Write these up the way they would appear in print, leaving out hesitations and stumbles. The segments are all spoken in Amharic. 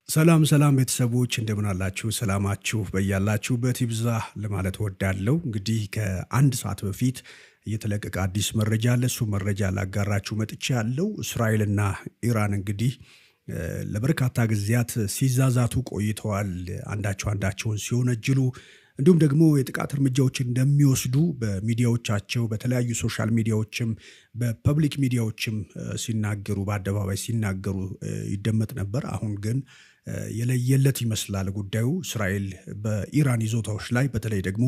ሰላም ሰላም ቤተሰቦች እንደምን አላችሁ? ሰላማችሁ በያላችሁበት ይብዛ ለማለት እወዳለሁ። እንግዲህ ከአንድ ሰዓት በፊት የተለቀቀ አዲስ መረጃ አለ። እሱ መረጃ ላጋራችሁ መጥቻለሁ። እስራኤልና ኢራን እንግዲህ ለበርካታ ጊዜያት ሲዛዛቱ ቆይተዋል። አንዳቸውን ሲወነጅሉ እንዲሁም ደግሞ የጥቃት እርምጃዎችን እንደሚወስዱ በሚዲያዎቻቸው በተለያዩ ሶሻል ሚዲያዎችም በፐብሊክ ሚዲያዎችም ሲናገሩ በአደባባይ ሲናገሩ ይደመጥ ነበር። አሁን ግን የለየለት ይመስላል ጉዳዩ። እስራኤል በኢራን ይዞታዎች ላይ በተለይ ደግሞ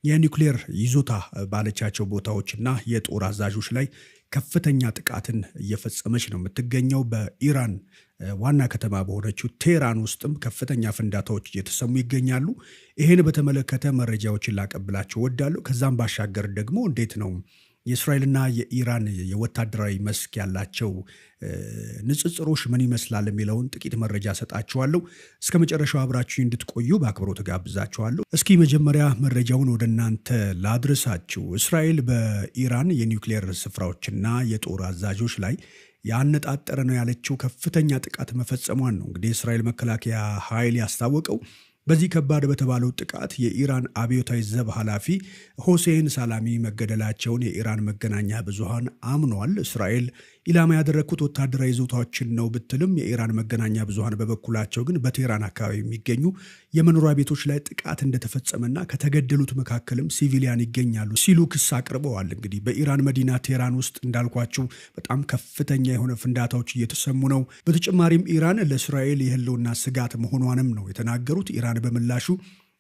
የኒውክሌር ይዞታ ባለቻቸው ቦታዎችና የጦር አዛዦች ላይ ከፍተኛ ጥቃትን እየፈጸመች ነው የምትገኘው። በኢራን ዋና ከተማ በሆነችው ቴህራን ውስጥም ከፍተኛ ፍንዳታዎች እየተሰሙ ይገኛሉ። ይህን በተመለከተ መረጃዎችን ላቀብላችሁ እወዳለሁ። ከዛም ባሻገር ደግሞ እንዴት ነው የእስራኤልና የኢራን የወታደራዊ መስክ ያላቸው ንጽጽሮች ምን ይመስላል የሚለውን ጥቂት መረጃ ሰጣችኋለሁ። እስከ መጨረሻው አብራችሁ እንድትቆዩ በአክብሮት ጋብዛችኋለሁ። እስኪ መጀመሪያ መረጃውን ወደ እናንተ ላድርሳችሁ። እስራኤል በኢራን የኒውክሌር ስፍራዎችና የጦር አዛዦች ላይ ያነጣጠረ ነው ያለችው ከፍተኛ ጥቃት መፈጸሟን ነው እንግዲህ የእስራኤል መከላከያ ኃይል ያስታወቀው። በዚህ ከባድ በተባለው ጥቃት የኢራን አብዮታዊ ዘብ ኃላፊ ሆሴን ሳላሚ መገደላቸውን የኢራን መገናኛ ብዙሃን አምኗል። እስራኤል ኢላማ ያደረግኩት ወታደራዊ ይዞታዎችን ነው ብትልም የኢራን መገናኛ ብዙሃን በበኩላቸው ግን በቴህራን አካባቢ የሚገኙ የመኖሪያ ቤቶች ላይ ጥቃት እንደተፈጸመና ከተገደሉት መካከልም ሲቪሊያን ይገኛሉ ሲሉ ክስ አቅርበዋል። እንግዲህ በኢራን መዲና ቴህራን ውስጥ እንዳልኳቸው በጣም ከፍተኛ የሆነ ፍንዳታዎች እየተሰሙ ነው። በተጨማሪም ኢራን ለእስራኤል የህልውና ስጋት መሆኗንም ነው የተናገሩት። ኢራን በምላሹ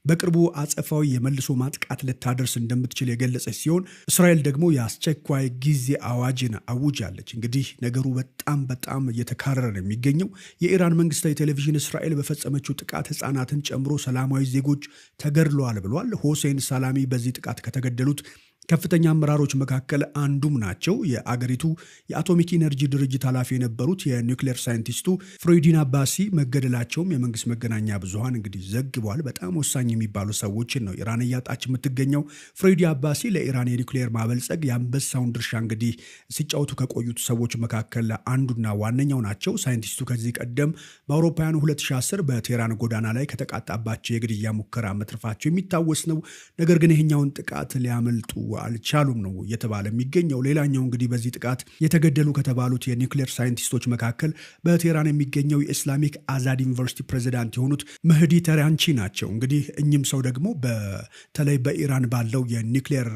በቅርቡ አጸፋዊ የመልሶ ማጥቃት ልታደርስ እንደምትችል የገለጸች ሲሆን እስራኤል ደግሞ የአስቸኳይ ጊዜ አዋጅን አውጃለች። እንግዲህ ነገሩ በጣም እየተካረረ ነው የሚገኘው። የኢራን መንግስታዊ ቴሌቪዥን እስራኤል በፈጸመችው ጥቃት ህፃናትን ጨምሮ ሰላማዊ ዜጎች ተገድለዋል ብሏል። ሆሴን ሳላሚ በዚህ ጥቃት ከተገደሉት ከፍተኛ አመራሮች መካከል አንዱም ናቸው። የአገሪቱ የአቶሚክ ኢነርጂ ድርጅት ኃላፊ የነበሩት የኒውክሌር ሳይንቲስቱ ፍሬዲን አባሲ መገደላቸውም የመንግስት መገናኛ ብዙሃን እንግዲህ ዘግቧል። በጣም ወሳኝ የሚባሉ ሰዎችን ነው ኢራን እያጣች የምትገኘው። ፍሬዲ አባሲ ለኢራን የኒውክሌር ማበልጸግ የአንበሳውን ድርሻ እንግዲህ ሲጫወቱ ከቆዩት ሰዎች መካከል አንዱና ዋነኛው ናቸው። ሳይንቲስቱ ከዚህ ቀደም በአውሮፓውያኑ 2010 በቴህራን ጎዳና ላይ ከተቃጣባቸው የግድያ ሙከራ መትረፋቸው የሚታወስ ነው። ነገር ግን ይህኛውን ጥቃት ሊያመልጡ አልቻሉም ነው እየተባለ የሚገኘው። ሌላኛው እንግዲህ በዚህ ጥቃት የተገደሉ ከተባሉት የኒውክሌር ሳይንቲስቶች መካከል በቴህራን የሚገኘው የኢስላሚክ አዛድ ዩኒቨርሲቲ ፕሬዚዳንት የሆኑት መህዲ ተሪያንቺ ናቸው። እንግዲህ እኚህም ሰው ደግሞ በተለይ በኢራን ባለው የኒውክሌር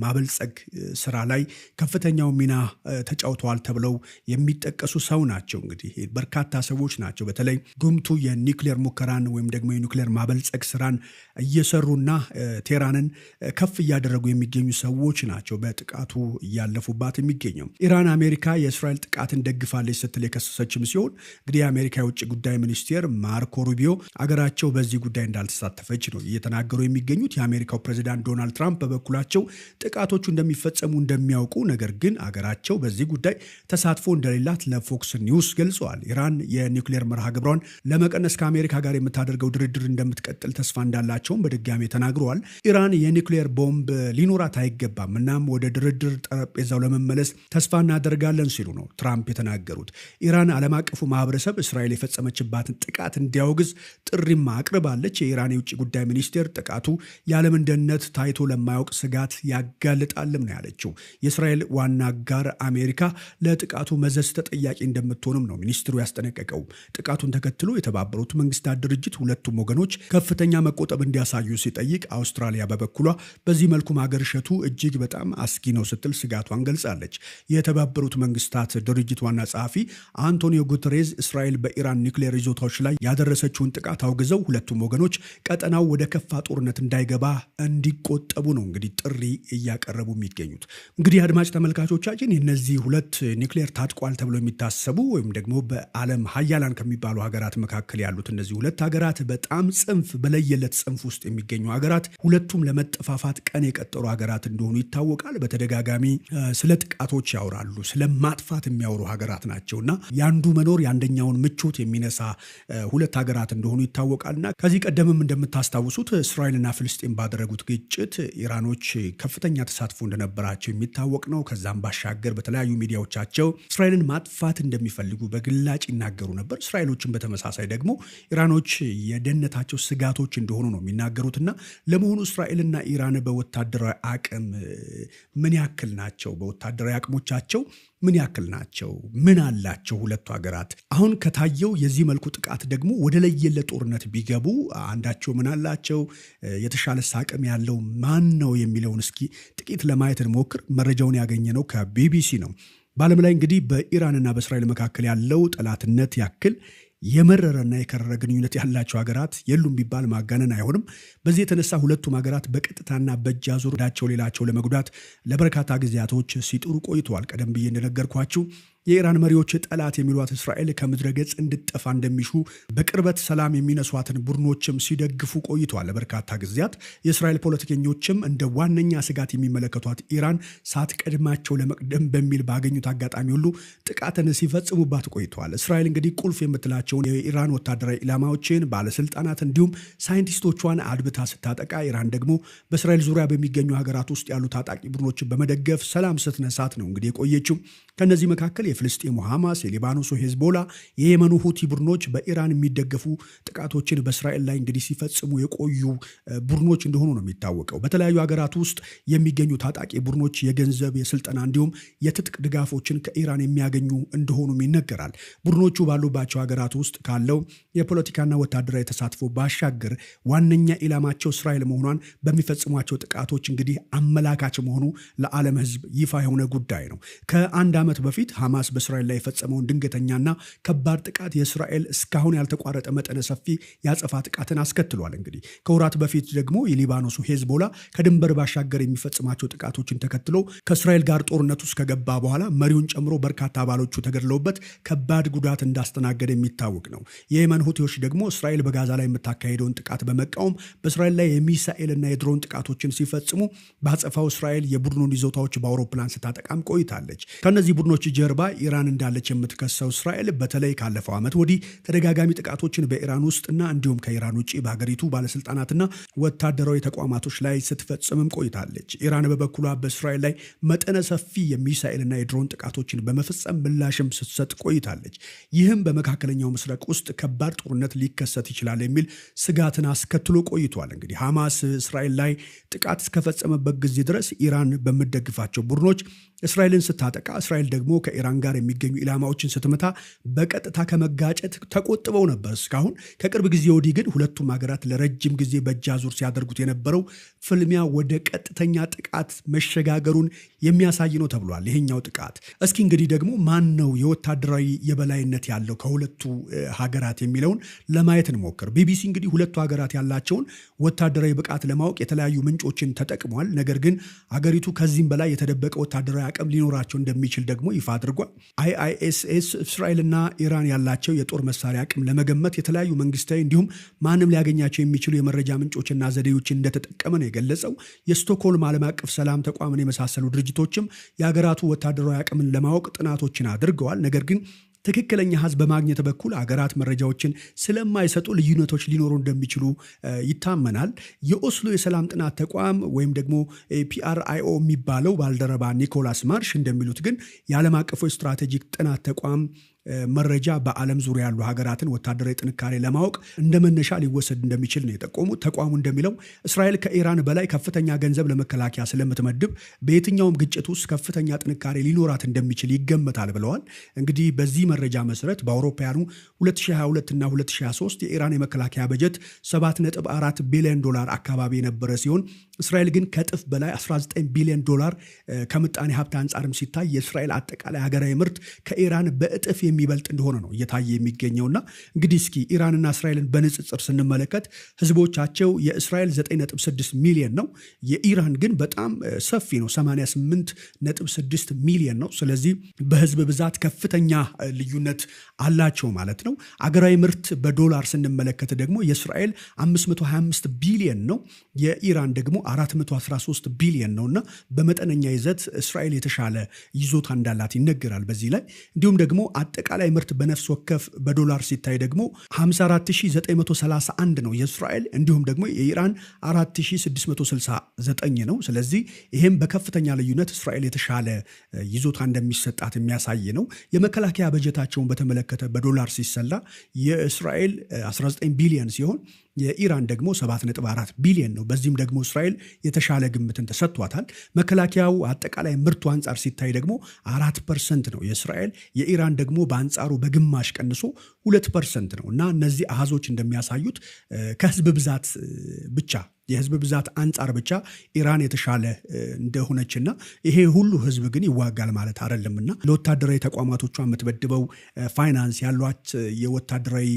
ማበልጸግ ስራ ላይ ከፍተኛው ሚና ተጫውተዋል ተብለው የሚጠቀሱ ሰው ናቸው። እንግዲህ በርካታ ሰዎች ናቸው በተለይ ጉምቱ የኒውክሌር ሙከራን ወይም ደግሞ የኒውክሌር ማበልጸግ ስራን እየሰሩና ቴህራንን ከፍ እያደረጉ የሚገኙ ሰዎች ናቸው በጥቃቱ እያለፉባት የሚገኘው። ኢራን አሜሪካ የእስራኤል ጥቃትን ደግፋለች ስትል የከሰሰችም ሲሆን እንግዲህ የአሜሪካ የውጭ ጉዳይ ሚኒስቴር ማርኮ ሩቢዮ አገራቸው በዚህ ጉዳይ እንዳልተሳተፈች ነው እየተናገሩ የሚገኙት። የአሜሪካው ፕሬዚዳንት ዶናልድ ትራምፕ በበኩላቸው ጥቃቶቹ እንደሚፈጸሙ እንደሚያውቁ፣ ነገር ግን አገራቸው በዚህ ጉዳይ ተሳትፎ እንደሌላት ለፎክስ ኒውስ ገልጸዋል። ኢራን የኒውክሌር መርሃ ግብሯን ለመቀነስ ከአሜሪካ ጋር የምታደርገው ድርድር እንደምትቀጥል ተስፋ እንዳላቸውም በድጋሚ ተናግረዋል። ኢራን የኒውክሌር ቦምብ ሊኖራት አይገባም፣ እናም ወደ ድርድር ጠረጴዛው ለመመለስ ተስፋ እናደርጋለን ሲሉ ነው ትራምፕ የተናገሩት። ኢራን ዓለም አቀፉ ማህበረሰብ እስራኤል የፈጸመችባትን ጥቃት እንዲያወግዝ ጥሪም አቅርባለች። የኢራን የውጭ ጉዳይ ሚኒስቴር ጥቃቱ የዓለምን ደህንነት ታይቶ ለማያውቅ ስጋት ያጋልጣልም ነው ያለችው። የእስራኤል ዋና አጋር አሜሪካ ለጥቃቱ መዘዝ ተጠያቂ እንደምትሆንም ነው ሚኒስትሩ ያስጠነቀቀው። ጥቃቱን ተከትሎ የተባበሩት መንግስታት ድርጅት ሁለቱም ወገኖች ከፍተኛ መቆጠብ እንዲያሳዩ ሲጠይቅ፣ አውስትራሊያ በበኩሏ በዚህ መልኩ ማገርሸቱ እጅግ በጣም አስጊ ነው ስትል ስጋቷን ገልጻለች። የተባበሩት መንግስታት ድርጅት ዋና ጸሐፊ አንቶኒዮ ጉተሬዝ እስራኤል በኢራን ኒውክሌር ይዞታዎች ላይ ያደረሰችውን ጥቃት አውግዘው ሁለቱም ወገኖች ቀጠናው ወደ ከፋ ጦርነት እንዳይገባ እንዲቆጠቡ ነው እንግዲህ ጥሪ እያቀረቡ የሚገኙት። እንግዲህ አድማጭ ተመልካቾቻችን እነዚህ ሁለት ኒውክሌር ታጥቋል ተብሎ የሚታሰቡ ወይም ደግሞ በዓለም ሀያላን ከሚባሉ ሀገራት መካከል ያሉት እነዚህ ሁለት ሀገራት በጣም ጽንፍ በለየለት ጽንፍ ውስጥ የሚገኙ ሀገራት፣ ሁለቱም ለመጠፋፋት ቀን የቀጠሩ ሀገራት እንደሆኑ ይታወቃል። በተደጋጋሚ ስለ ጥቃቶች ያወራሉ፣ ስለ ማጥፋት የሚያወሩ ሀገራት ናቸውና ያንዱ መኖር ያንደኛውን ምቾት የሚነሳ ሁለት ሀገራት እንደሆኑ ይታወቃልና ከዚህ ቀደምም እንደምታስታውሱት እስራኤልና ፍልስጤም ባደረጉት ግጭት ኢራኖች ከፍተኛ ተሳትፎ እንደነበራቸው የሚታወቅ ነው። ከዛም ባሻገር በተለያዩ ሚዲያዎቻቸው እስራኤልን ማጥፋት እንደሚፈልጉ በግላጭ ይናገሩ ነበር። እስራኤሎችን በተመሳሳይ ደግሞ ኢራኖች የደህንነታቸው ስጋቶች እንደሆኑ ነው የሚናገሩትና ለመሆኑ እስራኤልና ኢራን በወታደራዊ አቅም ምን ያክል ናቸው? በወታደራዊ አቅሞቻቸው ምን ያክል ናቸው? ምን አላቸው ሁለቱ ሀገራት? አሁን ከታየው የዚህ መልኩ ጥቃት ደግሞ ወደ ለየለት ጦርነት ቢገቡ አንዳቸው ምን አላቸው? የተሻለ አቅም ያለው ማን ነው የሚለውን እስኪ ጥቂት ለማየት እንሞክር። መረጃውን ያገኘነው ከቢቢሲ ነው። በዓለም ላይ እንግዲህ በኢራንና በእስራኤል መካከል ያለው ጠላትነት ያክል የመረረና የከረረ ግንኙነት ያላቸው ሀገራት የሉም ቢባል ማጋነን አይሆንም። በዚህ የተነሳ ሁለቱም ሀገራት በቀጥታና በእጅ አዙር ዳቸው ሌላቸው ለመጉዳት ለበርካታ ጊዜያቶች ሲጥሩ ቆይተዋል። ቀደም ብዬ እንደነገርኳችሁ የኢራን መሪዎች ጠላት የሚሏት እስራኤል ከምድረ ገጽ እንድጠፋ እንደሚሹ በቅርበት ሰላም የሚነሷትን ቡድኖችም ሲደግፉ ቆይተዋል ለበርካታ ጊዜያት። የእስራኤል ፖለቲከኞችም እንደ ዋነኛ ስጋት የሚመለከቷት ኢራን ሳትቀድማቸው ለመቅደም በሚል ባገኙት አጋጣሚ ሁሉ ጥቃትን ሲፈጽሙባት ቆይተዋል። እስራኤል እንግዲህ ቁልፍ የምትላቸውን የኢራን ወታደራዊ ኢላማዎችን፣ ባለስልጣናት እንዲሁም ሳይንቲስቶቿን አድብታ ስታጠቃ፣ ኢራን ደግሞ በእስራኤል ዙሪያ በሚገኙ ሀገራት ውስጥ ያሉ ታጣቂ ቡድኖችን በመደገፍ ሰላም ስትነሳት ነው እንግዲህ የቆየችው። ከነዚህ መካከል የፍልስጤሙ ሐማስ፣ የሊባኖሱ ሄዝቦላ፣ የየመኑ ሁቲ ቡድኖች በኢራን የሚደገፉ ጥቃቶችን በእስራኤል ላይ እንግዲህ ሲፈጽሙ የቆዩ ቡድኖች እንደሆኑ ነው የሚታወቀው። በተለያዩ ሀገራት ውስጥ የሚገኙ ታጣቂ ቡድኖች የገንዘብ፣ የስልጠና እንዲሁም የትጥቅ ድጋፎችን ከኢራን የሚያገኙ እንደሆኑም ይነገራል። ቡድኖቹ ባሉባቸው ሀገራት ውስጥ ካለው የፖለቲካና ወታደራዊ ተሳትፎ ባሻገር ዋነኛ ኢላማቸው እስራኤል መሆኗን በሚፈጽሟቸው ጥቃቶች እንግዲህ አመላካች መሆኑ ለዓለም ሕዝብ ይፋ የሆነ ጉዳይ ነው። ከአንድ ዓመት በፊት ሐማስ በእስራኤል ላይ የፈጸመውን ድንገተኛና ከባድ ጥቃት የእስራኤል እስካሁን ያልተቋረጠ መጠነ ሰፊ ያጸፋ ጥቃትን አስከትሏል። እንግዲህ ከወራት በፊት ደግሞ የሊባኖሱ ሄዝቦላ ከድንበር ባሻገር የሚፈጽማቸው ጥቃቶችን ተከትሎ ከእስራኤል ጋር ጦርነት ውስጥ ከገባ በኋላ መሪውን ጨምሮ በርካታ አባሎቹ ተገድለውበት ከባድ ጉዳት እንዳስተናገደ የሚታወቅ ነው። የየመን ሁቲዎች ደግሞ እስራኤል በጋዛ ላይ የምታካሄደውን ጥቃት በመቃወም በእስራኤል ላይ የሚሳኤልና የድሮን ጥቃቶችን ሲፈጽሙ በአጸፋው እስራኤል የቡድኑን ይዞታዎች በአውሮፕላን ስታጠቃም ቆይታለች። ከነዚህ ቡድኖች ጀርባ ኢራን እንዳለች የምትከሰው እስራኤል በተለይ ካለፈው ዓመት ወዲህ ተደጋጋሚ ጥቃቶችን በኢራን ውስጥና እንዲሁም ከኢራን ውጭ በሀገሪቱ ባለስልጣናትና ወታደራዊ ተቋማቶች ላይ ስትፈጽምም ቆይታለች። ኢራን በበኩሏ በእስራኤል ላይ መጠነ ሰፊ የሚሳኤልና የድሮን ጥቃቶችን በመፈጸም ምላሽም ስትሰጥ ቆይታለች። ይህም በመካከለኛው ምስራቅ ውስጥ ከባድ ጦርነት ሊከሰት ይችላል የሚል ስጋትን አስከትሎ ቆይቷል። እንግዲህ ሐማስ እስራኤል ላይ ጥቃት እስከፈጸመበት ጊዜ ድረስ ኢራን በምትደግፋቸው ቡድኖች እስራኤልን ስታጠቃ፣ እስራኤል ደግሞ ከኢራን ጋር የሚገኙ ኢላማዎችን ስትመታ በቀጥታ ከመጋጨት ተቆጥበው ነበር እስካሁን። ከቅርብ ጊዜ ወዲህ ግን ሁለቱም ሀገራት ለረጅም ጊዜ በእጅ አዙር ሲያደርጉት የነበረው ፍልሚያ ወደ ቀጥተኛ ጥቃት መሸጋገሩን የሚያሳይ ነው ተብሏል። ይሄኛው ጥቃት እስኪ እንግዲህ ደግሞ ማን ነው የወታደራዊ የበላይነት ያለው ከሁለቱ ሀገራት የሚለውን ለማየት እንሞክር። ቢቢሲ እንግዲህ ሁለቱ ሀገራት ያላቸውን ወታደራዊ ብቃት ለማወቅ የተለያዩ ምንጮችን ተጠቅሟል። ነገር ግን አገሪቱ ከዚህም በላይ የተደበቀ ወታደራዊ አቅም ሊኖራቸው እንደሚችል ደግሞ ይፋ አድርጓል። አይአይኤስኤስ እስራኤልና ኢራን ያላቸው የጦር መሳሪያ አቅም ለመገመት የተለያዩ መንግስታዊ እንዲሁም ማንም ሊያገኛቸው የሚችሉ የመረጃ ምንጮችና ዘዴዎችን እንደተጠቀመ ነው የገለጸው። የስቶክሆልም ዓለም አቀፍ ሰላም ተቋምን የመሳሰሉ ድርጅቶችም የሀገራቱ ወታደራዊ አቅምን ለማወቅ ጥናቶችን አድርገዋል። ነገር ግን ትክክለኛ ሀዝ በማግኘት በኩል አገራት መረጃዎችን ስለማይሰጡ ልዩነቶች ሊኖሩ እንደሚችሉ ይታመናል። የኦስሎ የሰላም ጥናት ተቋም ወይም ደግሞ ፒአርአይኦ የሚባለው ባልደረባ ኒኮላስ ማርሽ እንደሚሉት ግን የዓለም አቀፉ ስትራቴጂክ ጥናት ተቋም መረጃ በዓለም ዙሪያ ያሉ ሀገራትን ወታደራዊ ጥንካሬ ለማወቅ እንደ መነሻ ሊወሰድ እንደሚችል ነው የጠቆሙት። ተቋሙ እንደሚለው እስራኤል ከኢራን በላይ ከፍተኛ ገንዘብ ለመከላከያ ስለምትመድብ በየትኛውም ግጭት ውስጥ ከፍተኛ ጥንካሬ ሊኖራት እንደሚችል ይገመታል ብለዋል። እንግዲህ በዚህ መረጃ መሰረት በአውሮፓውያኑ 2022 እና 2023 የኢራን የመከላከያ በጀት 7.4 ቢሊዮን ዶላር አካባቢ የነበረ ሲሆን እስራኤል ግን ከእጥፍ በላይ 19 ቢሊዮን ዶላር ከምጣኔ ሀብት አንጻርም ሲታይ የእስራኤል አጠቃላይ ሀገራዊ ምርት ከኢራን በእጥፍ የሚበልጥ እንደሆነ ነው እየታየ የሚገኘውና እንግዲህ እስኪ ኢራንና እስራኤልን በንጽጽር ስንመለከት ህዝቦቻቸው የእስራኤል 9.6 ሚሊዮን ነው፣ የኢራን ግን በጣም ሰፊ ነው 88.6 ሚሊዮን ነው። ስለዚህ በህዝብ ብዛት ከፍተኛ ልዩነት አላቸው ማለት ነው። አገራዊ ምርት በዶላር ስንመለከት ደግሞ የእስራኤል 525 ቢሊዮን ነው፣ የኢራን ደግሞ 413 ቢሊዮን ነውና በመጠነኛ ይዘት እስራኤል የተሻለ ይዞታ እንዳላት ይነገራል በዚህ ላይ። እንዲሁም ደግሞ አጠቃላይ ምርት በነፍስ ወከፍ በዶላር ሲታይ ደግሞ 54931 ነው የእስራኤል፣ እንዲሁም ደግሞ የኢራን 4669 ነው። ስለዚህ ይህም በከፍተኛ ልዩነት እስራኤል የተሻለ ይዞታ እንደሚሰጣት የሚያሳይ ነው። የመከላከያ በጀታቸውን በተመለከተ በዶላር ሲሰላ የእስራኤል 19 ቢሊዮን ሲሆን የኢራን ደግሞ 7.4 ቢሊዮን ነው። በዚህም ደግሞ እስራኤል የተሻለ ግምትን ተሰጥቷታል። መከላከያው አጠቃላይ ምርቱ አንጻር ሲታይ ደግሞ 4% ነው የእስራኤል፣ የኢራን ደግሞ በአንጻሩ በግማሽ ቀንሶ 2% ነው እና እነዚህ አሃዞች እንደሚያሳዩት ከህዝብ ብዛት ብቻ የህዝብ ብዛት አንጻር ብቻ ኢራን የተሻለ እንደሆነችና ይሄ ሁሉ ህዝብ ግን ይዋጋል ማለት አይደለምና ለወታደራዊ ተቋማቶቿ የምትበድበው ፋይናንስ ያሏት የወታደራዊ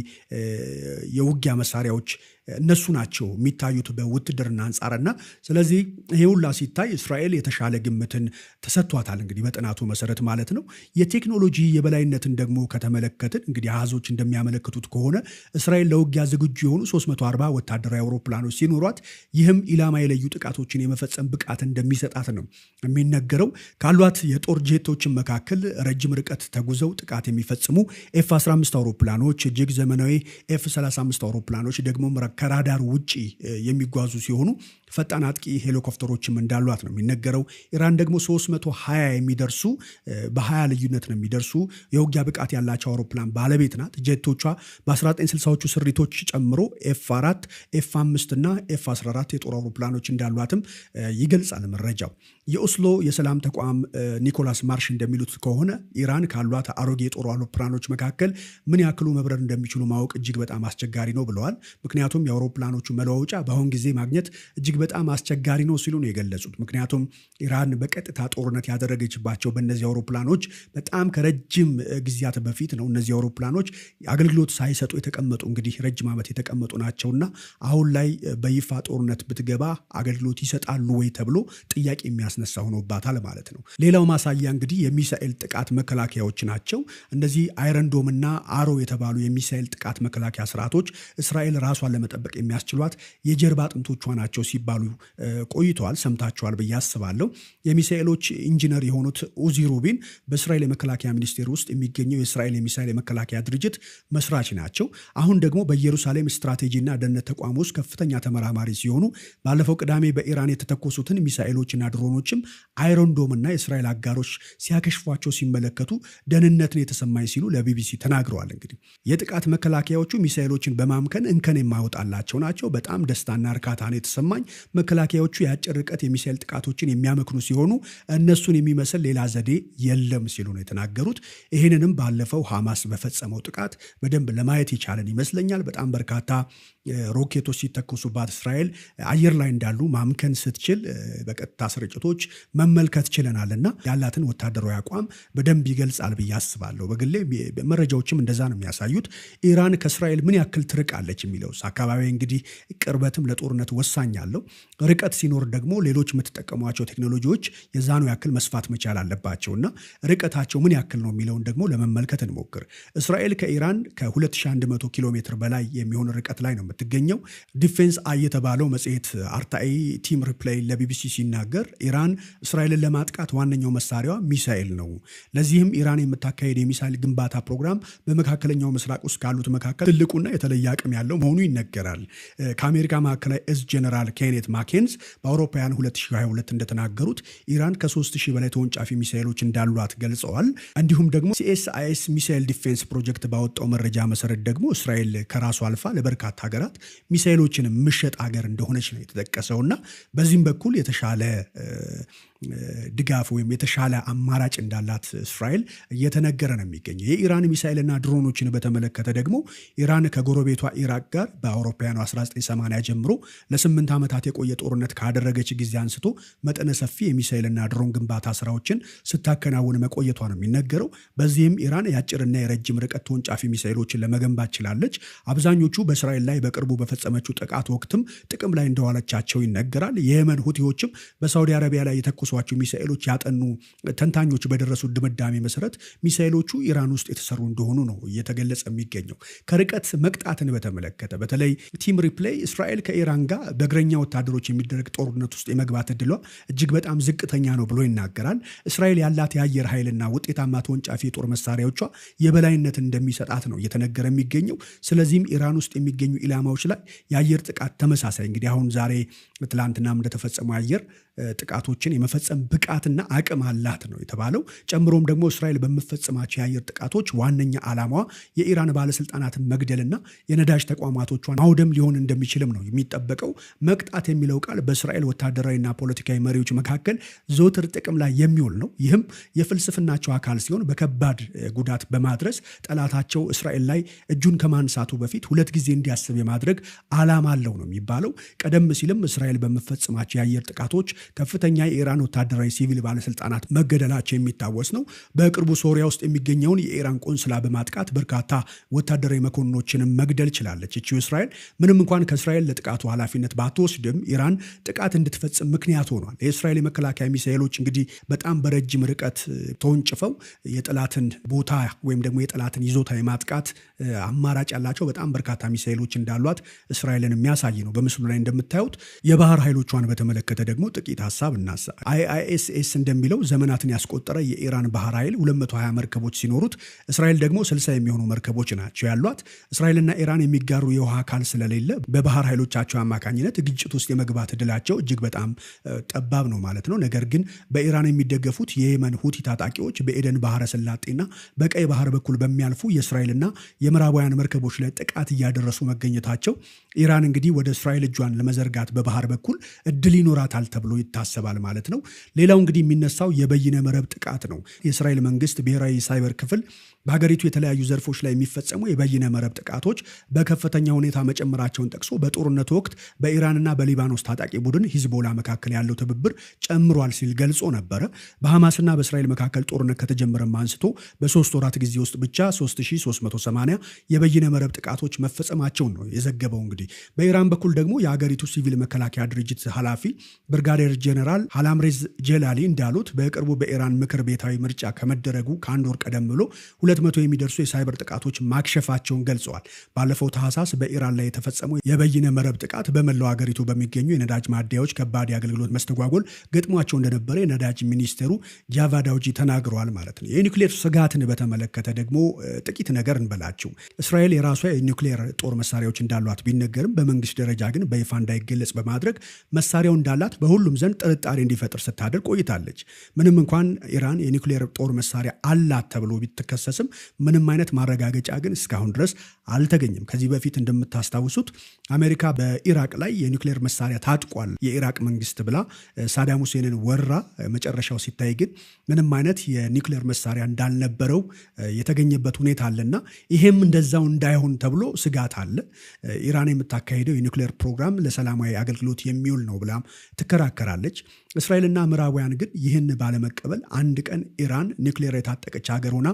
የውጊያ መሳሪያዎች እነሱ ናቸው የሚታዩት በውትድርና አንጻርና ስለዚህ ይሄ ሁላ ሲታይ እስራኤል የተሻለ ግምትን ተሰጥቷታል እንግዲህ በጥናቱ መሰረት ማለት ነው። የቴክኖሎጂ የበላይነትን ደግሞ ከተመለከትን እንግዲህ አሃዞች እንደሚያመለክቱት ከሆነ እስራኤል ለውጊያ ዝግጁ የሆኑ 340 ወታደራዊ አውሮፕላኖች ሲኖሯት ይህም ኢላማ የለዩ ጥቃቶችን የመፈጸም ብቃት እንደሚሰጣት ነው የሚነገረው። ካሏት የጦር ጄቶችን መካከል ረጅም ርቀት ተጉዘው ጥቃት የሚፈጽሙ ኤፍ-15 አውሮፕላኖች፣ እጅግ ዘመናዊ ኤፍ-35 አውሮፕላኖች ደግሞ ከራዳር ውጪ የሚጓዙ ሲሆኑ ፈጣን አጥቂ ሄሊኮፕተሮችም እንዳሏት ነው የሚነገረው። ኢራን ደግሞ 320 የሚደርሱ በ20 ልዩነት ነው የሚደርሱ የውጊያ ብቃት ያላቸው አውሮፕላን ባለቤት ናት። ጄቶቿ በ1960ዎቹ ስሪቶች ጨምሮ ኤፍ4፣ ኤፍ5 እና ኤፍ14 የጦር አውሮፕላኖች እንዳሏትም ይገልጻል መረጃው። የኦስሎ የሰላም ተቋም ኒኮላስ ማርሽ እንደሚሉት ከሆነ ኢራን ካሏት አሮጌ የጦር አውሮፕላኖች መካከል ምን ያክሉ መብረር እንደሚችሉ ማወቅ እጅግ በጣም አስቸጋሪ ነው ብለዋል። ምክንያቱም የአውሮፕላኖቹ መለዋወጫ በአሁን ጊዜ ማግኘት እጅግ በጣም አስቸጋሪ ነው ሲሉ ነው የገለጹት። ምክንያቱም ኢራን በቀጥታ ጦርነት ያደረገችባቸው በእነዚህ አውሮፕላኖች በጣም ከረጅም ጊዜያት በፊት ነው። እነዚህ አውሮፕላኖች አገልግሎት ሳይሰጡ የተቀመጡ እንግዲህ ረጅም ዓመት የተቀመጡ ናቸውና አሁን ላይ በይፋ ጦርነት ብትገባ አገልግሎት ይሰጣሉ ወይ ተብሎ ጥያቄ የሚያስነሳ ሆኖባታል ማለት ነው። ሌላው ማሳያ እንግዲህ የሚሳኤል ጥቃት መከላከያዎች ናቸው። እነዚህ አይረንዶም እና አሮ የተባሉ የሚሳኤል ጥቃት መከላከያ ስርዓቶች እስራኤል ራሷን ለመጠበቅ የሚያስችሏት የጀርባ አጥንቶቿ ናቸው ሲባሉ ቆይተዋል። ሰምታችኋል ብዬ አስባለሁ። የሚሳኤሎች ኢንጂነር የሆኑት ኡዚ ሩቢን በእስራኤል የመከላከያ ሚኒስቴር ውስጥ የሚገኘው የእስራኤል የሚሳኤል የመከላከያ ድርጅት መስራች ናቸው። አሁን ደግሞ በኢየሩሳሌም ስትራቴጂና ደህንነት ተቋም ውስጥ ከፍተኛ ተመራማሪ ሲሆኑ ባለፈው ቅዳሜ በኢራን የተተኮሱትን ሚሳኤሎችና ድሮኖችም አይረንዶም እና የእስራኤል አጋሮች ሲያከሽፏቸው ሲመለከቱ ደህንነትን የተሰማኝ ሲሉ ለቢቢሲ ተናግረዋል። እንግዲህ የጥቃት መከላከያዎቹ ሚሳኤሎችን በማምከን እንከን የማይወጣላቸው ናቸው። በጣም ደስታና እርካታ ነው የተሰማኝ። መከላከያዎቹ የአጭር ርቀት የሚሳኤል ጥቃቶችን የሚያመክኑ ሲሆኑ እነሱን የሚመስል ሌላ ዘዴ የለም ሲሉ ነው የተናገሩት። ይህንንም ባለፈው ሐማስ በፈጸመው ጥቃት በደንብ ለማየት ይቻለን ይመስለኛል። በጣም በርካታ ሮኬቶች ሲተኮሱባት እስራኤል አየር ላይ እንዳሉ ማምከን ስትችል በቀጥታ ስርጭቶች መመልከት ችለናልና ያላትን ወታደራዊ አቋም በደንብ ይገልጻል ብዬ አስባለሁ። በግሌ መረጃዎችም እንደዛ ነው የሚያሳዩት። ኢራን ከእስራኤል ምን ያክል ትርቃለች የሚለው አካባቢ እንግዲህ ቅርበትም ለጦርነት ወሳኝ አለው። ርቀት ሲኖር ደግሞ ሌሎች የምትጠቀሟቸው ቴክኖሎጂዎች የዛኑ ያክል መስፋት መቻል አለባቸውና ርቀታቸው ምን ያክል ነው የሚለውን ደግሞ ለመመልከት እንሞክር። እስራኤል ከኢራን ከ2100 ኪሎ ሜትር በላይ የሚሆን ርቀት ላይ ነው የምትገኘው። ዲፌንስ አይ የተባለው መጽሔት አርታኢ ቲም ሪፕላይ ለቢቢሲ ሲናገር ኢራን እስራኤልን ለማጥቃት ዋነኛው መሳሪያዋ ሚሳኤል ነው። ለዚህም ኢራን የምታካሄድ የሚሳኤል ግንባታ ፕሮግራም በመካከለኛው ምስራቅ ውስጥ ካሉት መካከል ትልቁና የተለየ አቅም ያለው መሆኑ ይነገራል። ከአሜሪካ ማዕከላዊ እዝ ጀነራል ኬኔት ማኬንዝ በአውሮፓውያን 2022 እንደተናገሩት ኢራን ከ3000 በላይ ተወንጫፊ ሚሳኤሎች እንዳሏት ገልጸዋል። እንዲሁም ደግሞ ሲኤስአይኤስ ሚሳኤል ዲፌንስ ፕሮጀክት ባወጣው መረጃ መሰረት ደግሞ እስራኤል ከራሷ አልፋ ለበርካታ ሀገራት ሚሳኤሎችን ምሸጥ ሀገር እንደሆነች ነው የተጠቀሰውና በዚህም በኩል የተሻለ ድጋፍ ወይም የተሻለ አማራጭ እንዳላት እስራኤል እየተነገረ ነው የሚገኘው። የኢራን ሚሳኤልና ድሮኖችን በተመለከተ ደግሞ ኢራን ከጎረቤቷ ኢራቅ ጋር በአውሮፓውያኑ 1980 ጀምሮ ለ8 ዓመታት የቆየ ጦርነት ካደረገች ጊዜ አንስቶ መጠነ ሰፊ የሚሳኤልና ድሮን ግንባታ ስራዎችን ስታከናውን መቆየቷ ነው የሚነገረው። በዚህም ኢራን የአጭርና የረጅም ርቀት ተወንጫፊ ሚሳኤሎችን ለመገንባት ችላለች። አብዛኞቹ በእስራኤል ላይ በቅርቡ በፈጸመችው ጥቃት ወቅትም ጥቅም ላይ እንደዋለቻቸው ይነገራል። የየመን ሁቲዎችም በሳውዲ አረቢያ ላይ የተኮሷቸው ሚሳኤሎች ያጠኑ ተንታኞች በደረሱ ድምዳሜ መሰረት ሚሳኤሎቹ ኢራን ውስጥ የተሰሩ እንደሆኑ ነው እየተገለጸ የሚገኘው። ከርቀት መቅጣትን በተመለከተ በተለይ ቲም ሪፕሌይ እስራኤል ከኢራን ጋር በእግረኛ ወታደሮች የሚደረግ ጦርነት ውስጥ የመግባት እድሏ እጅግ በጣም ዝቅተኛ ነው ብሎ ይናገራል። እስራኤል ያላት የአየር ኃይልና ውጤታማ ተወንጫፊ የጦር መሳሪያዎቿ የበላይነት እንደሚሰጣት ነው እየተነገረ የሚገኘው። ስለዚህም ኢራን ውስጥ የሚገኙ ኢላማዎች ላይ የአየር ጥቃት ተመሳሳይ እንግዲህ አሁን ዛሬ ትላንትናም እንደተፈጸመው የአየር ጥቃቶችን የመፈጸም ብቃትና አቅም አላት ነው የተባለው። ጨምሮም ደግሞ እስራኤል በምፈጽማቸው የአየር ጥቃቶች ዋነኛ ዓላማዋ የኢራን ባለስልጣናትን መግደልና የነዳጅ ተቋማቶቿን ማውደም ሊሆን እንደሚችልም ነው የሚጠበቀው። መቅጣት የሚለው ቃል በእስራኤል ወታደራዊና ፖለቲካዊ መሪዎች መካከል ዘወትር ጥቅም ላይ የሚውል ነው። ይህም የፍልስፍናቸው አካል ሲሆን በከባድ ጉዳት በማድረስ ጠላታቸው እስራኤል ላይ እጁን ከማንሳቱ በፊት ሁለት ጊዜ እንዲያስብ የማድረግ ዓላማ አለው ነው የሚባለው። ቀደም ሲልም እስራኤል በምፈጽማቸው የአየር ጥቃቶች ከፍተኛ የኢራን ወታደራዊ ሲቪል ባለስልጣናት መገደላቸው የሚታወስ ነው። በቅርቡ ሶሪያ ውስጥ የሚገኘውን የኢራን ቆንስላ በማጥቃት በርካታ ወታደራዊ መኮንኖችንም መግደል ችላለች። እቺ እስራኤል ምንም እንኳን ከእስራኤል ለጥቃቱ ኃላፊነት ባትወስድም ኢራን ጥቃት እንድትፈጽም ምክንያት ሆኗል። የእስራኤል የመከላከያ ሚሳኤሎች እንግዲህ በጣም በረጅም ርቀት ተወንጭፈው የጠላትን ቦታ ወይም ደግሞ የጠላትን ይዞታ የማጥቃት አማራጭ ያላቸው በጣም በርካታ ሚሳኤሎች እንዳሏት እስራኤልን የሚያሳይ ነው። በምስሉ ላይ እንደምታዩት የባህር ኃይሎቿን በተመለከተ ደግሞ ጥቂት ሀሳብ እናሳ። አይኤስኤስ እንደሚለው ዘመናትን ያስቆጠረ የኢራን ባህር ኃይል 220 መርከቦች ሲኖሩት እስራኤል ደግሞ 60 የሚሆኑ መርከቦች ናቸው ያሏት። እስራኤልና ኢራን የሚጋሩ የውሃ አካል ስለሌለ በባህር ኃይሎቻቸው አማካኝነት ግጭት ውስጥ የመግባት እድላቸው እጅግ በጣም ጠባብ ነው ማለት ነው። ነገር ግን በኢራን የሚደገፉት የየመን ሁቲ ታጣቂዎች በኤደን ባህረ ሰላጤና በቀይ ባህር በኩል በሚያልፉ የእስራኤልና የምዕራባውያን መርከቦች ላይ ጥቃት እያደረሱ መገኘታቸው ኢራን እንግዲህ ወደ እስራኤል እጇን ለመዘርጋት በባህር በኩል እድል ይኖራታል ተብሎ ይታሰባል ማለት ነው። ሌላው እንግዲህ የሚነሳው የበይነ መረብ ጥቃት ነው። የእስራኤል መንግስት ብሔራዊ ሳይበር ክፍል በሀገሪቱ የተለያዩ ዘርፎች ላይ የሚፈጸሙ የበይነ መረብ ጥቃቶች በከፍተኛ ሁኔታ መጨመራቸውን ጠቅሶ በጦርነቱ ወቅት በኢራንና በሊባኖስ ታጣቂ ቡድን ሂዝቦላ መካከል ያለው ትብብር ጨምሯል ሲል ገልጾ ነበረ። በሐማስና በእስራኤል መካከል ጦርነት ከተጀመረም አንስቶ በ3 ወራት ጊዜ ውስጥ ብቻ 3380 የበይነ መረብ ጥቃቶች መፈጸማቸውን ነው የዘገበው። እንግዲህ በኢራን በኩል ደግሞ የሀገሪቱ ሲቪል መከላከያ ድርጅት ኃላፊ ብርጋዴር ጄኔራል ሃላምሬዝ ጄላሊ እንዳሉት በቅርቡ በኢራን ምክር ቤታዊ ምርጫ ከመደረጉ ከአንድ ወር ቀደም ብሎ 200 የሚደርሱ የሳይበር ጥቃቶች ማክሸፋቸውን ገልጸዋል። ባለፈው ታህሳስ በኢራን ላይ የተፈጸመው የበይነ መረብ ጥቃት በመላው ሀገሪቱ በሚገኙ የነዳጅ ማደያዎች ከባድ የአገልግሎት መስተጓጎል ገጥሟቸው እንደነበረ የነዳጅ ሚኒስቴሩ ጃቫድ አውጂ ተናግረዋል ማለት ነው። የኒውክሌር ስጋትን በተመለከተ ደግሞ ጥቂት ነገር እንበላቸው። እስራኤል የራሷ የኒውክሌር ጦር መሳሪያዎች እንዳሏት ቢነገርም በመንግስት ደረጃ ግን በይፋ እንዳይገለጽ በማድረግ መሳሪያው እንዳላት በሁሉም ዘንድ ጥርጣሬ እንዲፈጥር ስታደርግ ቆይታለች። ምንም እንኳን ኢራን የኒውክሌር ጦር መሳሪያ አላት ተብሎ ቢተከሰስም ምንም አይነት ማረጋገጫ ግን እስካሁን ድረስ አልተገኘም። ከዚህ በፊት እንደምታስታውሱት አሜሪካ በኢራቅ ላይ የኒውክሌር መሳሪያ ታጥቋል የኢራቅ መንግስት ብላ ሳዳም ሁሴንን ወራ። መጨረሻው ሲታይ ግን ምንም አይነት የኒውክሌር መሳሪያ እንዳልነበረው የተገኘበት ሁኔታ አለና ይሄም እንደዛው እንዳይሆን ተብሎ ስጋት አለ። ኢራን የምታካሄደው የኒውክሌር ፕሮግራም ለሰላማዊ አገልግሎት የሚውል ነው ብላም ትከራከራለች። እስራኤልና ምዕራባውያን ግን ይህን ባለመቀበል አንድ ቀን ኢራን ኒውክሌር የታጠቀች ሀገር ሆና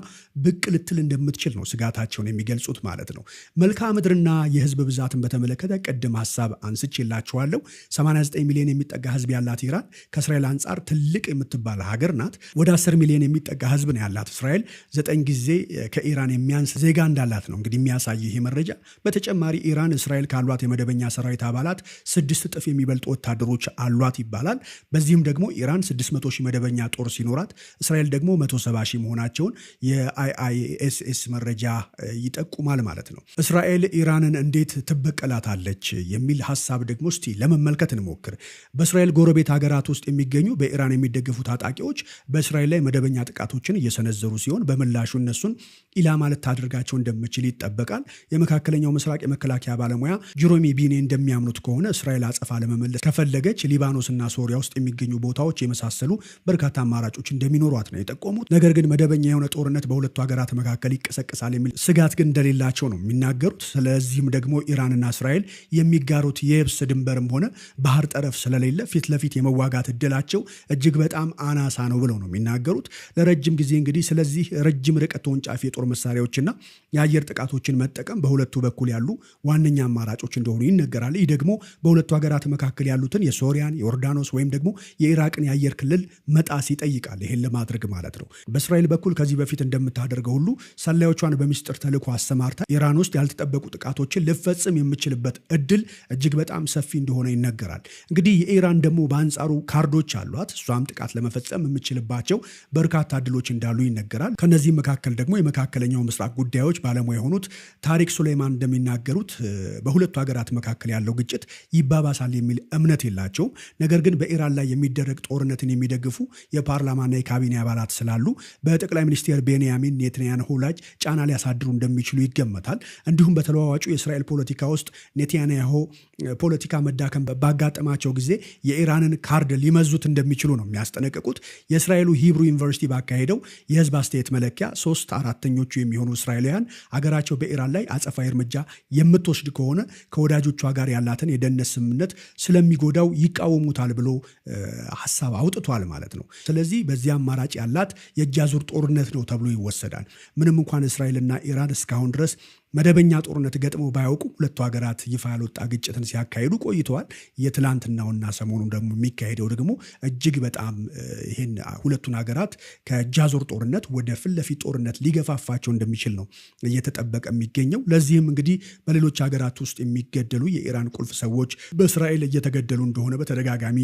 ብቅ ልትል እንደምትችል ነው ስጋታቸውን የሚገልጹት ማለት ነው። መልክዓ ምድርና የህዝብ ብዛትን በተመለከተ ቅድም ሀሳብ አንስቼላችኋለሁ። 89 ሚሊዮን የሚጠጋ ህዝብ ያላት ኢራን ከእስራኤል አንጻር ትልቅ የምትባል ሀገር ናት። ወደ 10 ሚሊዮን የሚጠጋ ህዝብ ነው ያላት እስራኤል 9 ጊዜ ከኢራን የሚያንስ ዜጋ እንዳላት ነው እንግዲህ የሚያሳይ ይህ መረጃ። በተጨማሪ ኢራን እስራኤል ካሏት የመደበኛ ሰራዊት አባላት 6 እጥፍ የሚበልጡ ወታደሮች አሏት ይባላል። በዚህም ደግሞ ኢራን 600 ሺህ መደበኛ ጦር ሲኖራት እስራኤል ደግሞ 170 ሺህ መሆናቸውን የአይኤስኤስ መረጃ ይጠቁማል ማለት ነው። ማለት ነው። እስራኤል ኢራንን እንዴት ትበቀላታለች የሚል ሀሳብ ደግሞ እስቲ ለመመልከት እንሞክር። በእስራኤል ጎረቤት ሀገራት ውስጥ የሚገኙ በኢራን የሚደገፉ ታጣቂዎች በእስራኤል ላይ መደበኛ ጥቃቶችን እየሰነዘሩ ሲሆን በምላሹ እነሱን ኢላማ ልታደርጋቸው እንደምችል ይጠበቃል። የመካከለኛው ምስራቅ የመከላከያ ባለሙያ ጀሮሚ ቢኔ እንደሚያምኑት ከሆነ እስራኤል አጸፋ ለመመለስ ከፈለገች ሊባኖስና ሶሪያ ውስጥ የሚገኙ ቦታዎች የመሳሰሉ በርካታ አማራጮች እንደሚኖሯት ነው የጠቆሙት። ነገር ግን መደበኛ የሆነ ጦርነት በሁለቱ ሀገራት መካከል ይቀሰቀሳል የሚል ስጋት ግን እንደሌላቸው ነው የሚናገሩት። ስለዚህም ደግሞ ኢራንና እስራኤል የሚጋሩት የየብስ ድንበርም ሆነ ባህር ጠረፍ ስለሌለ ፊት ለፊት የመዋጋት እድላቸው እጅግ በጣም አናሳ ነው ብለው ነው የሚናገሩት። ለረጅም ጊዜ እንግዲህ ስለዚህ ረጅም ርቀት ተወንጫፊ የጦር መሳሪያዎችና የአየር ጥቃቶችን መጠቀም በሁለቱ በኩል ያሉ ዋነኛ አማራጮች እንደሆኑ ይነገራል። ይህ ደግሞ በሁለቱ ሀገራት መካከል ያሉትን የሶሪያን፣ የዮርዳኖስ ወይም ደግሞ የኢራቅን የአየር ክልል መጣስ ይጠይቃል። ይሄን ለማድረግ ማለት ነው። በእስራኤል በኩል ከዚህ በፊት እንደምታደርገው ሁሉ ሰላዮቿን በሚስጥር ተልዕኮ አሰማርታ ኢራን ውስጥ ያልተጠበቁ ጥቃቶችን ልፈጽም የምችልበት እድል እጅግ በጣም ሰፊ እንደሆነ ይነገራል። እንግዲህ የኢራን ደግሞ በአንጻሩ ካርዶች አሏት። እሷም ጥቃት ለመፈጸም የምችልባቸው በርካታ እድሎች እንዳሉ ይነገራል። ከነዚህ መካከል ደግሞ የመካከለኛው ምስራቅ ጉዳዮች ባለሙያ የሆኑት ታሪክ ሱሌይማን እንደሚናገሩት በሁለቱ ሀገራት መካከል ያለው ግጭት ይባባሳል የሚል እምነት የላቸውም። ነገር ግን በኢራን ላይ የሚደረግ ጦርነትን የሚደግፉ የፓርላማና የካቢኔ አባላት ስላሉ በጠቅላይ ሚኒስትር ቤንያሚን ኔታንያሁ ላይ ጫና ሊያሳድሩ እንደሚችሉ ይገመታል። እንዲሁም በተለዋዋጩ የእስራኤል ፖለቲካ ውስጥ ኔታንያሁ ፖለቲካ መዳከም ባጋጠማቸው ጊዜ የኢራንን ካርድ ሊመዙት እንደሚችሉ ነው የሚያስጠነቅቁት። የእስራኤሉ ሂብሩ ዩኒቨርሲቲ ባካሄደው የህዝብ አስተያየት መለኪያ 3/4 የሚሆኑ እስራኤላውያን አገራቸው በኢራን ላይ አጸፋዊ እርምጃ የምትወስድ ከሆነ ከወዳጆቿ ጋር ያላትን የደህንነት ስምምነት ስለሚጎዳው ይቃወሙታል ብሎ ሀሳብ አውጥቷል ማለት ነው። ስለዚህ በዚህ አማራጭ ያላት የእጅ አዙር ጦርነት ነው ተብሎ ይወሰዳል። ምንም እንኳን እስራኤልና ኢራን እስካሁን ድረስ መደበኛ ጦርነት ገጥመው ባያውቁ ሁለቱ ሀገራት ይፋ ያልወጣ ግጭትን ሲያካሂዱ ቆይተዋል። የትላንትናውና ሰሞኑን ደግሞ የሚካሄደው ደግሞ እጅግ በጣም ይሄን ሁለቱን ሀገራት ከእጅ አዙር ጦርነት ወደ ፊት ለፊት ጦርነት ሊገፋፋቸው እንደሚችል ነው እየተጠበቀ የሚገኘው። ለዚህም እንግዲህ በሌሎች ሀገራት ውስጥ የሚገደሉ የኢራን ቁልፍ ሰዎች በእስራኤል እየተገደሉ እንደሆነ በተደጋጋሚ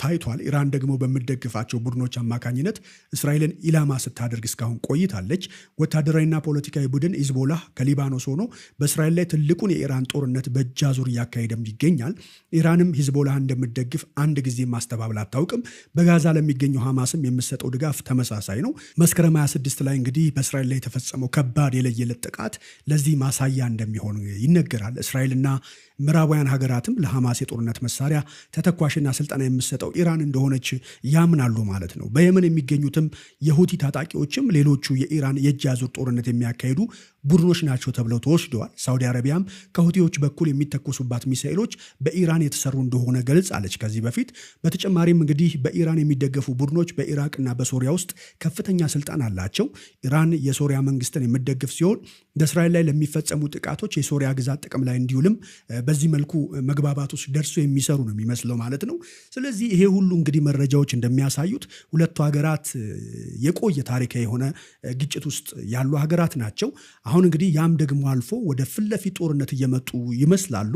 ታይቷል። ኢራን ደግሞ በሚደግፋቸው ቡድኖች አማካኝነት እስራኤልን ኢላማ ስታደርግ እስካሁን ቆይታለች። ወታደራዊና ፖለቲካዊ ቡድን ሂዝቦላህ ከሊባኖስ ሆኖ በእስራኤል ላይ ትልቁን የኢራን ጦርነት በእጅ አዙር እያካሄደም ይገኛል። ኢራንም ሂዝቦላህ እንደምትደግፍ አንድ ጊዜ ማስተባበል አታውቅም። በጋዛ ለሚገኘው ሐማስም የምትሰጠው ድጋፍ ተመሳሳይ ነው። መስከረም 26 ላይ እንግዲህ በእስራኤል ላይ የተፈጸመው ከባድ የለየለት ጥቃት ለዚህ ማሳያ እንደሚሆን ይነገራል። እስራኤልና ምዕራባውያን ሀገራትም ለሐማስ የጦርነት መሳሪያ ተተኳሽና ስልጠና የምትሰጠው ኢራን እንደሆነች ያምናሉ ማለት ነው። በየመን የሚገኙትም የሁቲ ታጣቂዎችም ሌሎቹ የኢራን የእጅ አዙር ጦርነት የሚያካሂዱ ቡድኖች ናቸው ተብለው ተወስደዋል። ሳውዲ አረቢያም ከሁቲዎች በኩል የሚተኮሱባት ሚሳኤሎች በኢራን የተሰሩ እንደሆነ ገልጻለች ከዚህ በፊት። በተጨማሪም እንግዲህ በኢራን የሚደገፉ ቡድኖች በኢራቅና በሶሪያ ውስጥ ከፍተኛ ስልጣን አላቸው። ኢራን የሶሪያ መንግስትን የምትደግፍ ሲሆን በእስራኤል ላይ ለሚፈጸሙ ጥቃቶች የሶሪያ ግዛት ጥቅም ላይ እንዲውልም በዚህ መልኩ መግባባቶች ደርሶ የሚሰሩ ነው የሚመስለው ማለት ነው። ስለዚህ ይሄ ሁሉ እንግዲህ መረጃዎች እንደሚያሳዩት ሁለቱ ሀገራት የቆየ ታሪካዊ የሆነ ግጭት ውስጥ ያሉ ሀገራት ናቸው። አሁን እንግዲህ ያም ደግሞ አልፎ ወደ ፊት ለፊት ጦርነት እየመጡ ይመስላሉ።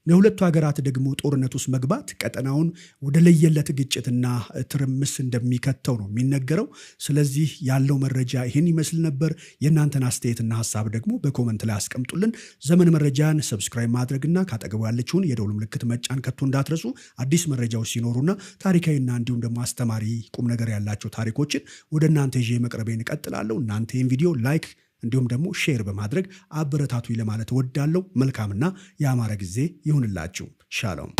ለሁለቱ ሀገራት ደግሞ ጦርነት ውስጥ መግባት ቀጠናውን ወደ ለየለት ግጭትና ትርምስ እንደሚከተው ነው የሚነገረው። ስለዚህ ያለው መረጃ ይህን ይመስል ነበር። የእናንተን አስተያየትና ሀሳብ ደግሞ በኮመንት ላይ አስቀምጡልን። ዘመን መረጃን ሰብስክራይብ ማድረግና ካጠገቡ ያለችውን የደውል ምልክት መጫን ከቶ እንዳትረሱ። አዲስ መረጃዎች ሲኖሩና ታሪካዊና እንዲሁም ደግሞ አስተማሪ ቁም ነገር ያላቸው ታሪኮችን ወደ እናንተ ይዤ መቅረቤን እቀጥላለሁ። እናንተ ይህን ቪዲዮ ላይክ እንዲሁም ደግሞ ሼር በማድረግ አበረታቱኝ ለማለት እወዳለሁ። መልካምና ያማረ ጊዜ ይሁንላችሁ። ሻሎም